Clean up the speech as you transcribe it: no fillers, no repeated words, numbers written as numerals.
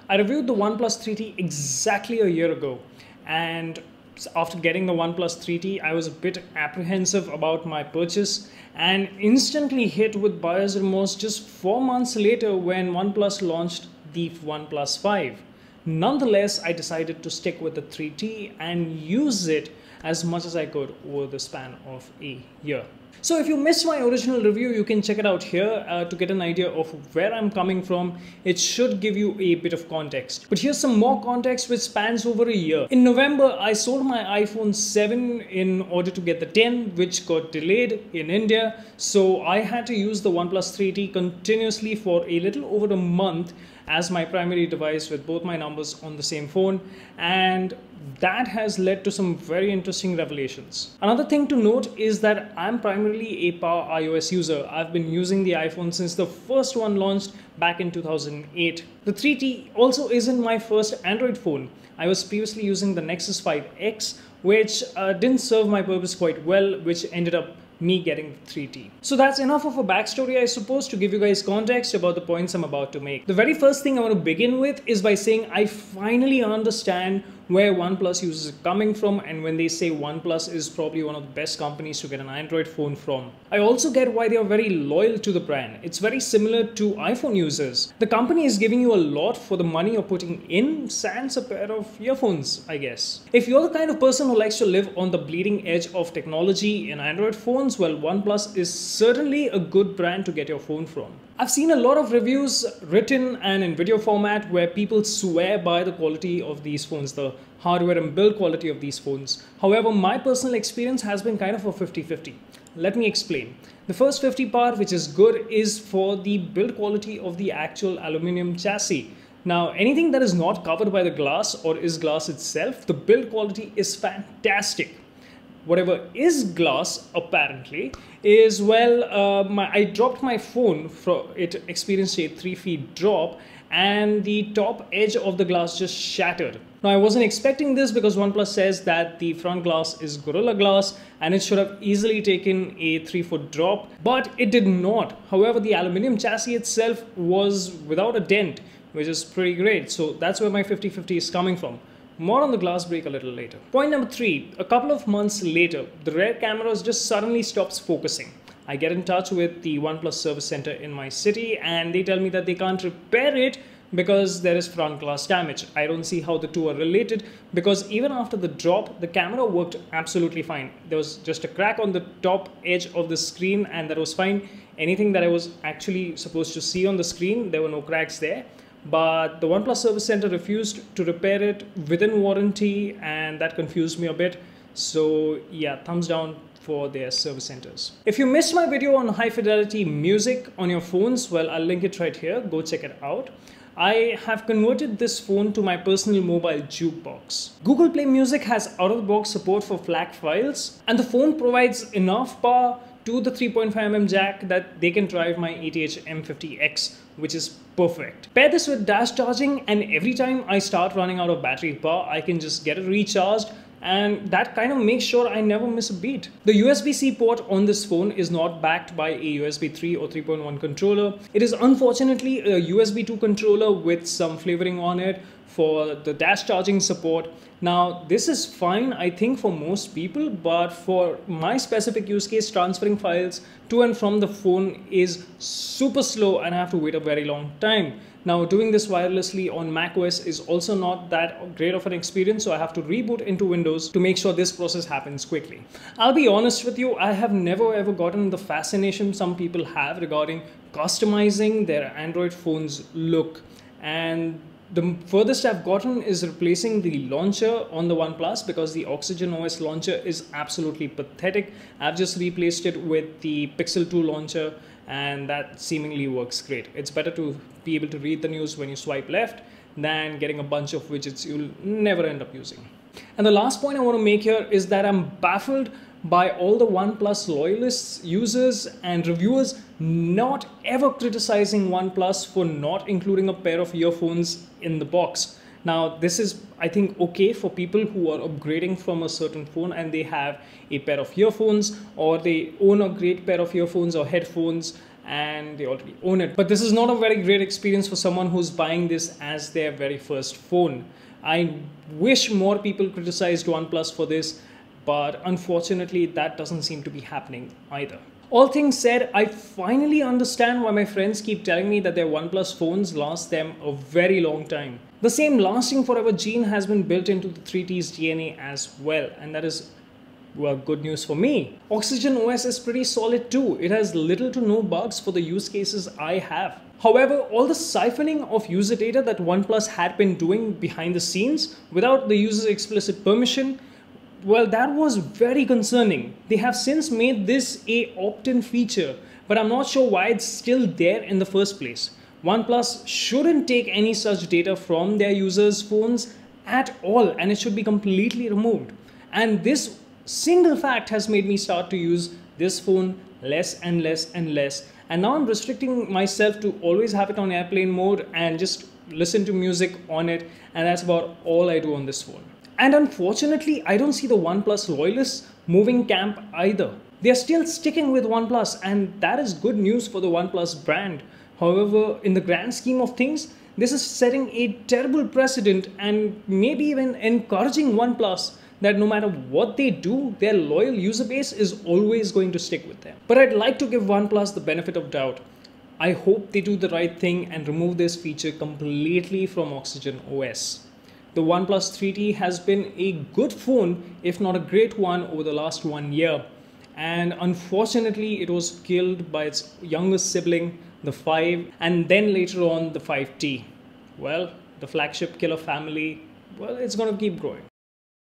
I reviewed the OnePlus 3T exactly a year ago, and after getting the OnePlus 3T, I was a bit apprehensive about my purchase and instantly hit with buyer's remorse just 4 months later when OnePlus launched the OnePlus 5. Nonetheless, I decided to stick with the 3T and use it as much as I could over the span of a year. So if you missed my original review, you can check it out here to get an idea of where I'm coming from. It should give you a bit of context. But here's some more context which spans over a year. In November, I sold my iPhone 7 in order to get the 10, which got delayed in India. So I had to use the OnePlus 3T continuously for a little over a month as my primary device with both my numbers on the same phone, and that has led to some very interesting revelations. Another thing to note is that I'm primarily a power iOS user. I've been using the iPhone since the first one launched back in 2008. The 3T also isn't my first Android phone. I was previously using the Nexus 5X, which didn't serve my purpose quite well, which ended up me getting the 3T. So that's enough of a backstory, I suppose, to give you guys context about the points I'm about to make. The very first thing I want to begin with is by saying I finally understand where OnePlus users are coming from and when they say OnePlus is probably one of the best companies to get an Android phone from. I also get why they are very loyal to the brand. It's very similar to iPhone users. The company is giving you a lot for the money you're putting in, sans a pair of earphones, I guess. If you're the kind of person who likes to live on the bleeding edge of technology in Android phones, well, OnePlus is certainly a good brand to get your phone from. I've seen a lot of reviews written and in video format where people swear by the quality of these phones, the hardware and build quality of these phones. However, my personal experience has been kind of a 50-50. Let me explain. The first 50 part, which is good, is for the build quality of the actual aluminum chassis. Now, anything that is not covered by the glass or is glass itself, the build quality is fantastic. Whatever is glass, apparently, is, well, I dropped my phone, it experienced a 3 feet drop, and the top edge of the glass just shattered. Now, I wasn't expecting this because OnePlus says that the front glass is Gorilla Glass and it should have easily taken a 3-foot drop, but it did not. However, the aluminum chassis itself was without a dent, which is pretty great. So that's where my 50-50 is coming from. More on the glass break a little later. Point number 3, a couple of months later, the rear cameras just suddenly stops focusing. I get in touch with the OnePlus service center in my city and they tell me that they can't repair it because there is front glass damage. I don't see how the two are related because even after the drop, the camera worked absolutely fine. There was just a crack on the top edge of the screen and that was fine. Anything that I was actually supposed to see on the screen, there were no cracks there. But the OnePlus service center refused to repair it within warranty and that confused me a bit. So yeah, thumbs down for their service centers. If you missed my video on high fidelity music on your phones, well, I'll link it right here. Go check it out. I have converted this phone to my personal mobile jukebox. Google Play Music has out-of-the-box support for FLAC files and the phone provides enough power to the 3.5mm jack that they can drive my ETH M50X, which is perfect. Pair this with dash charging and every time I start running out of battery power, I can just get it recharged and that kind of makes sure I never miss a beat. The USB-C port on this phone is not backed by a USB 3 or 3.1 controller. It is unfortunately a USB 2 controller with some flavoring on it for the dash charging support. Now, this is fine, I think, for most people, but for my specific use case, transferring files to and from the phone is super slow and I have to wait a very long time. Now, doing this wirelessly on macOS is also not that great of an experience, so I have to reboot into Windows to make sure this process happens quickly. I'll be honest with you, I have never ever gotten the fascination some people have regarding customizing their Android phone's look, and the furthest I've gotten is replacing the launcher on the OnePlus because the Oxygen OS launcher is absolutely pathetic. I've just replaced it with the Pixel 2 launcher and that seemingly works great. It's better to be able to read the news when you swipe left than getting a bunch of widgets you'll never end up using. And the last point I want to make here is that I'm baffled by all the OnePlus loyalists, users and reviewers not ever criticizing OnePlus for not including a pair of earphones in the box. Now, this is, I think, okay for people who are upgrading from a certain phone and they have a pair of earphones or they own a great pair of earphones or headphones and they already own it. But this is not a very great experience for someone who's buying this as their very first phone. I wish more people criticized OnePlus for this, but unfortunately that doesn't seem to be happening either. All things said, I finally understand why my friends keep telling me that their OnePlus phones last them a very long time. The same lasting forever gene has been built into the 3T's DNA as well, and that is, well, good news for me. Oxygen OS is pretty solid too. It has little to no bugs for the use cases I have. However, all the siphoning of user data that OnePlus had been doing behind the scenes without the user's explicit permission, well, that was very concerning. They have since made this a opt-in feature, but I'm not sure why it's still there in the first place. OnePlus shouldn't take any such data from their users' phones at all, and it should be completely removed. And this single fact has made me start to use this phone less and less and less. And now I'm restricting myself to always have it on airplane mode and just listen to music on it, and that's about all I do on this phone. And unfortunately, I don't see the OnePlus loyalists moving camp either. They are still sticking with OnePlus, and that is good news for the OnePlus brand. However, in the grand scheme of things, this is setting a terrible precedent and maybe even encouraging OnePlus that no matter what they do, their loyal user base is always going to stick with them. But I'd like to give OnePlus the benefit of doubt. I hope they do the right thing and remove this feature completely from Oxygen OS. The OnePlus 3T has been a good phone, if not a great one, over the last 1 year. And unfortunately, it was killed by its youngest sibling, the 5, and then later on the 5T. Well, the flagship killer family, well, it's going to keep growing.